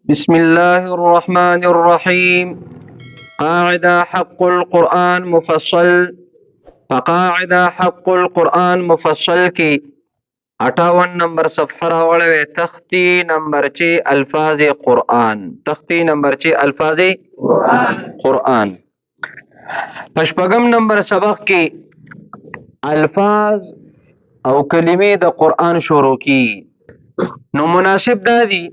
بسم الله الرحمن الرحيم. قاعدة حق القرآن مفصل. فقاعدة حق القرآن مفصل کی 58 نمبر صفحه راوړې تختی نمبر چې الفاظ قرآن، تختی نمبر چې الفاظ قرآن. پشپغم نمبر سبق کې الفاظ او کلمې د قرآن شروع کی. نو مناسب دا دی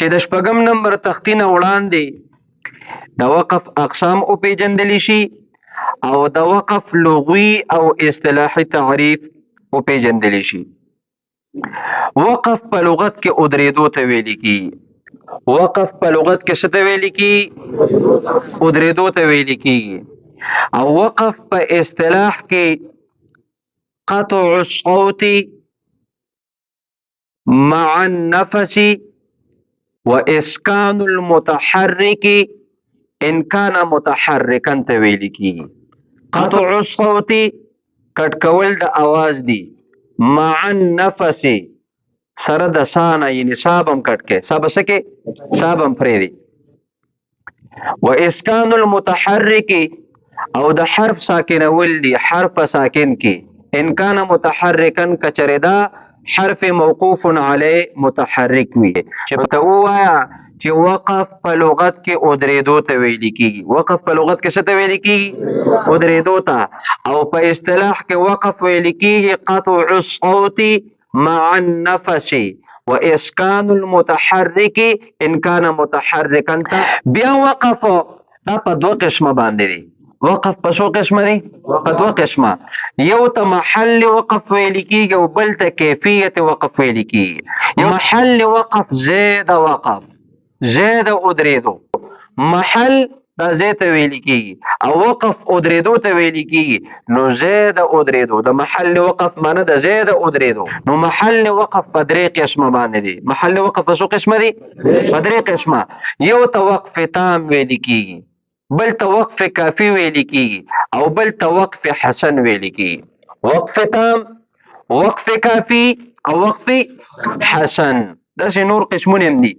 چې د شپږم نمبر تختی نه وړاندې د وقف اقسام او پیژندلی شي او د وقف لغوي او اصطلاحي تعریف او پیژندلی شي. وقف په لغت کې ادریدو ته ویل کی. وقف په لغت کې څه ته ویل کی؟ ادریدو ته ویل کی. او وقف په اصطلاح کې قطع الصوت مع النفس واسکان المتحرک ان کان متحرکا ته ویل کیږي. قطع الصوت کټ کول د आवाज دی، مع النفس سره د سانه یعنی صابم کټ کې صاب سکه صابم پرې دی. واسکان المتحرک او د حرف ساکن ول دی، حرف ساکن کې ان کان متحرکا کچردا حرف موقوف علی متحرک وي. چې ته وایا چې وقف په لغت کې ادریدو ته ویل کیږي. وقف په لغت کې څه ته ویل کیږي؟ ادریدو ته. او په اصطلاح کې وقف ویل کیږي قطع الصوت مع النفس واسکان المتحرک ان کان متحرکا. بیا وقف دا په دوه قسمه باندې دی. وقف په څو قسمه دی؟ په دوه قسمه. یو ته محل وقف ویل کیږي او بل ته کیفیت وقف ویل کیږي. محل وقف زید وقف، زید ادریدو. محل دا زید ته ویل کیږي او وقف ادریدو ته ویل کیږي. نو زید ادریدو د محل وقف معنی د زید ادریدو. نو محل وقف په درې قسمه باندې دی. محل وقف په څو قسمه دی؟ په درې قسمه. یو ته وقف تام ویل کیږي، بل ته وقف کافی ویل کیږي او بل ته وقف حسن ویل کیږي. وقف تام، وقف کافی او وقف حسن دا نور قسمونه هم دي.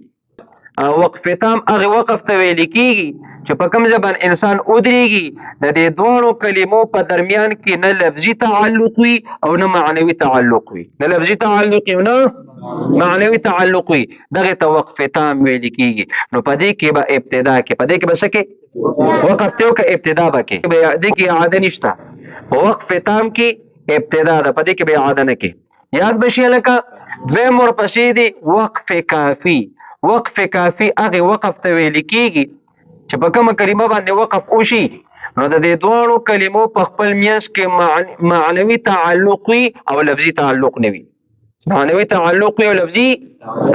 وقف تام هغه وقف ته ویل کیږي چې په کوم ځبان انسان ودرېږي د دې دوه کلمو په درمیان کې نه لفظي تعلق وي او نه معنوي تعلق وي. نه لفظي تعلق وي نه معنوي تعلق وي. دغه ته وقف تام ویل کیږي. نو په دې کې به ابتدا کې په دې کې به څه کې وقف ته او ابتدا به کې به دې کې اعاده نشته. په وقف تام کې ابتدا ده، په دې کې به اعاده نه کې. یاد بشي لکه دویم ورپسې دی وقف کافی. وقف کافی هغه وقف ته ویل کیږي چې په کومه کلمه باندې وقف وشي نو د دې دوه کلمو په خپل میانس کې معنوي تعلق وي او لفظي تعلق نه وي. معنوي تعلق وي او لفظي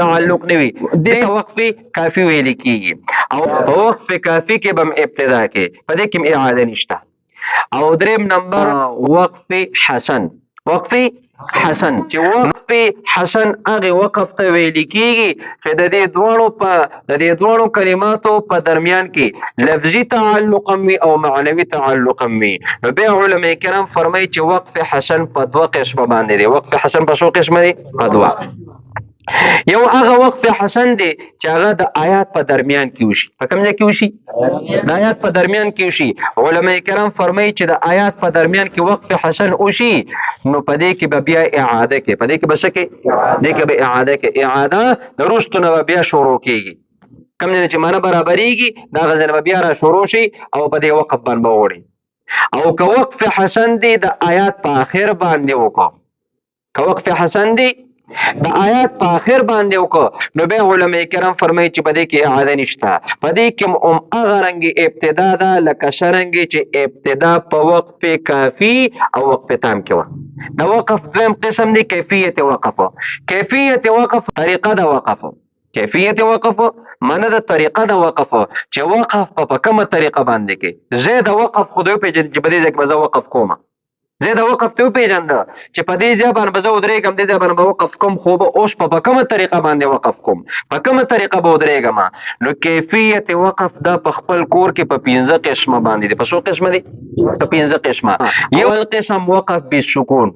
تعلق نه وي. دې وقف کافی ویل کیږي. او په وقف کافی کې به ابتدا کې په دې کې اعاده نشته. او دریم نمبر وقف حسن. وقف حسن چې وقف حسن هغه وقف ته ویل کیږي چې د دې دوه کلماتو په درمیان کې لفظي تعلق وي او معنوي تعلق وي. نو بیا علماء کرام فرمایي چې وقف حسن په دوه قسمه باندې دی. وقف حسن په څو قسمه دی؟ په دوه. یو هغه وقف حسن دی چې هغه د آیات په درمیان کې وشي. په کوم ځای کې وشي؟ د آیات په درمیان کې وشي. علماء کرام فرمایي چې د آیات په درمیان کې وقف حسن وشي نو په دې کې به بیا اعاده کې، په دې کې به څه کې؟ دې کې به اعاده کې. اعاده د وروسته نه بیا شروع کېږي. کوم ځای چې معنی برابرېږي دا غځل به بیا را شروع شي او په دې وقف باندې وړي. او که وقف حسن دی د آیات په اخر باندې وکړو، که وقف حسن دی د آیات په اخر باندې وکړو نو بیا علماء کرام فرمایي چې په دې کې اعاده نشته. په دې کې هغه رنګ ابتدا ده لکه څرنګه چې ابتدا په وقف کافی او وقف تام کې و. د وقف دویم قسم دی کیفیت وقف. کیفیت وقف طریقه د وقف. کیفیت وقف معنی د طریقه د وقف چې وقف په کومه طریقه باندې کې. زه د وقف خدای په چې په دې ځکه به زه وقف کوم. زه د وقف ته پیژنده چې په دې ځای باندې به زه ودرېږم، دې ځای باندې به وقف کوم، خو به اوس په کومه طریقه باندې وقف کوم، په کومه طریقه به ودرېږم. نو کیفیت وقف دا په خپل کور کې په 15 قسمه باندې دی. په څو قسمه دی؟ په 15 قسمه. یو قسم وقف بالسکون.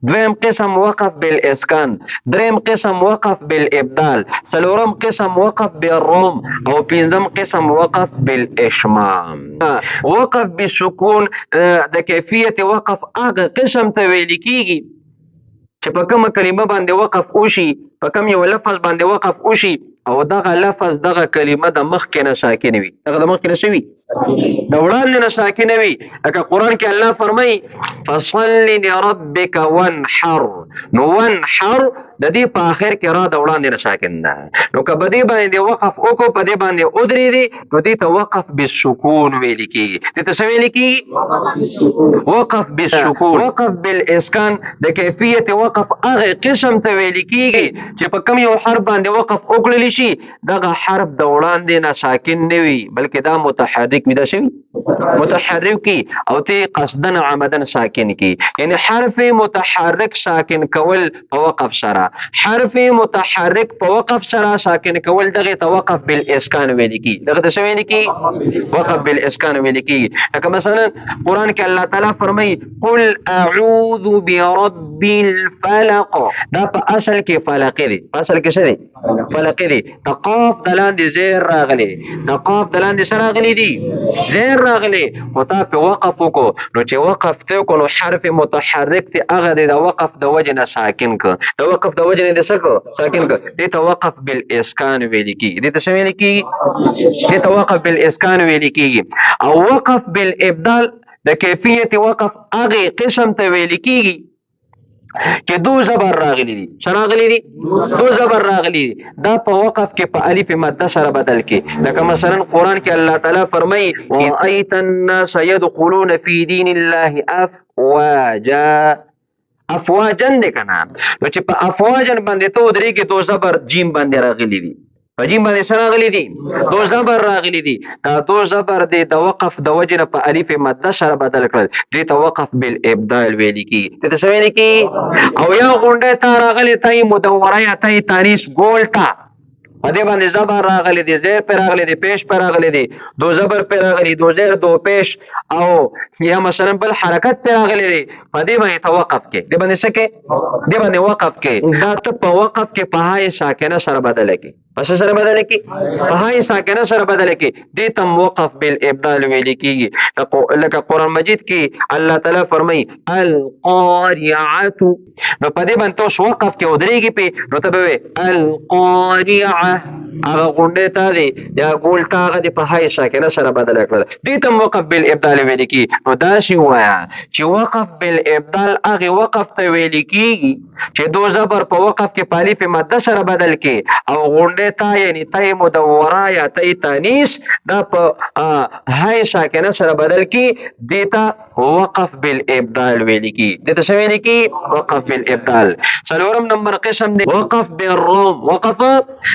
دویم قسم وقف بالاسکان، دریم قسم وقف بالابدال، څلورم قسم وقف بالروم او پنځم قسم وقف بالاشمام. وقف بالسکون د کیفیت وقف هغه قسم ته ویل کیږي چې په کومه کلمه باندې وقف وشي، په کوم یو لفظ باندې وقف وشي او دغه لفظ دغه کلمه د مخکې نه ساکنه وي، دغه د مخکې نه شوي د وړاندې نه ساکنه وي. لکه قرآن کې الله فرمایي فصل لربک وانحر، نو وانحر د دې په آخر کې را د وړاندې نه ساکن ده، نو که په دې باندې وقف وکړو، په دې باندې ودرېدې، نو دې ته وقف بالسکون ویل کېږي. دې ته څه ویل کېږي؟ وقف بالسکون. وقف بالاسکان د کیفیت وقف هغه قسم ته ویل کېږي چې په کوم یو حرف باندې وقف وکړل شي، دغه حرف د وړاندې نه ساکن نه وي بلکې دا متحرک وي، دا شوي متحرک کی او ته قصدن عمدن ساکن کی، یعنی حرف متحرک ساکن کول په وقف سره، حرف متحرک په وقف سره ساکن کول دغه ته وقف بالاسکان ویل کی. دغه ته څه ویل کی؟ وقف بالاسکان ویل کی. لکه مثلا قرآن کې الله تعالی فرمایي قل اعوذ برب الفلق، دا په اصل کې فلق دی، په اصل کې څه دی؟ فلق دی. د قاف د لاندې زیر راغلی، د قاف د لاندې څه راغلی دی؟ زیر راغلی، خو تا په وقف وکړو، نو چې وقف ته وکړو نو حرف متحرک دی هغه دی د وقف د وجې نه ساکن که، د وقف د وجې نه دی څه که؟ ساکن که. دې ته وقف بالاسکان ویل کېږي. دې ته څه ویل کېږي؟ دې ته وقف بالاسکان ویل کېږي. او وقف بالابدال د کیفیت وقف هغې قسم ته ویل کېږي چې دو زبر راغلی دي. څه راغلی دي؟ دو زبر راغلی دي. دا په وقف کې په الف مده سره بدل کې، لکه مثلا قرآن کې الله تعالی فرمایي ورأیت الناس يدخلون في دین الله افواجا، افواجن دی که نه، نو چې په افواجن باندې ته ودرېږي دو زبر جیم باندې راغلی دي، په جیم باندې څه راغلی دي؟ دو زبر راغلی دي. دا دو زبر دی د وقف د وجې نه په الف مده سره بدل کړل، دې ته وقف بالابدال ویل کېږي. دې ته څه ویل کېږي؟ او یا غونډۍ تا راغلی، ته یې مدوره یا ته یې تانیث ګول ته، په دې باندې زبر راغلی دی، زیر پې راغلی دی، پیش پې راغلی دی، دو زبر پې راغلی، دو زیر دو پیش، او یا مثلا بل حرکت پې راغلی دی، په دې باندې ته وقف کې، دې باندې څه کې؟ دې باندې وقف کې. دا ته په وقف کې په های ساکنه سره بدله کې، پس سره بدل کی، په های ساکنه سره بدل کی، دې تم وقف بالابدال ویل کیږي. لکه قرآن مجید کې الله تعالی فرمایي القارعه، نو په دې باندې اوس وقف کې ودرېږي پې، نو ته به وایې القارعه، هغه غونډې ته دی یا ګول ته هغه دې په های ساکنه سره بدل کړل، دې تم وقف بالابدال ویل کیږي. نو داسې ووایه چې وقف بالابدال هغې وقف ته ویل کیږي چې دو زبر په وقف کې په الف مده سره بدل کې، او غونډې تا یعنی تی مدوره یا تی تانیث دا په های ساکنه سره بدل کی، دیتا وقف بالابدال ویل کی. دیتا څه ویل کی؟ وقف بالابدال. څلورم نمبر قسم دی وقف بالروم. وقف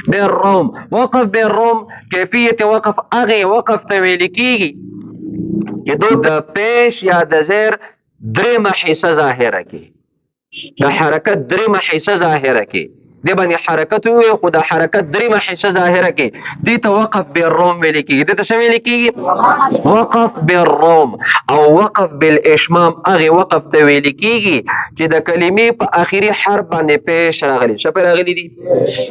بالروم. وقف بالروم کیفیت وقف هغې وقف ته ویل کیږي چې دو د پیش یا د زیر درېمه حصه ظاهره کی، د حرکت درېمه حصه ظاهره کی، دې باندې حرکت وي خو د حرکت درېمه حصه ظاهره کې، دې ته وقف بالروم ویل کېږي. دې ته څه ویل کېږي؟ وقف بالروم. او وقف بالاشمام هغې وقف ته ویل کېږي چې د کلمې په آخري حرف باندې پیش راغلي. څه پې راغلي دي؟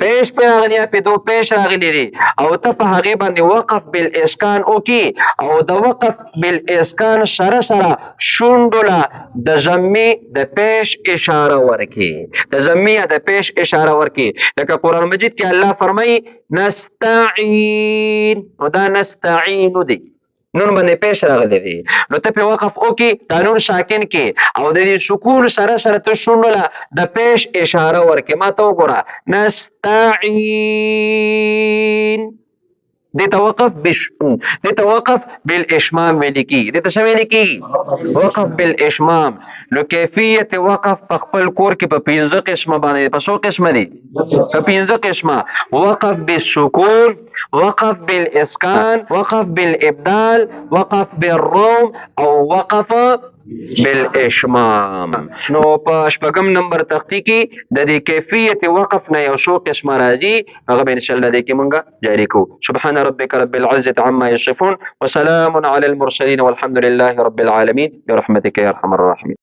پیش پې راغلي، یا پې دو پیش راغلي دي، او ته په هغې باندې وقف بالاسکان وکړي، او د وقف بالاسکان سره سره شونډو له د ضمې د پیش اشاره ورکړي، د ضمې یا د پیش اشاره ورکی. لکه قرآن مجید کې الله فرمایي نستعین، نو دا نستعین دی، نون باندې پیش راغلی دی، نو ته پې وقف وکړي، دا نون ساکن کې، او د دې سکون سره سره ته شونډو له د پیش اشاره ورکړي. ما ته وګوره نستعین، دې ته وقف بالاشمام ویل کېږي. دې ته څه ویل کېږي؟ وقف بالاشمام. نو کیفیت وقف په خپل کور کې په 15 قسمه باندې، په څو قسمه دي؟ په 15 قسمه. وقف بالسکون، وقف بالاسکان، وقف بالابدال، وقف بالروم، او وقف بالاشمام. نو په شپږم نمبر تختی کې د دې کیفیت وقف نه یو څو قسمه راځي، هغه به ان شاء الله دې کې مونږ جاری کوو. سبحان ربك رب العزة عما يصفون وسلام على المرسلين والحمد لله رب العالمين برحمتك يا ارحم الراحمين.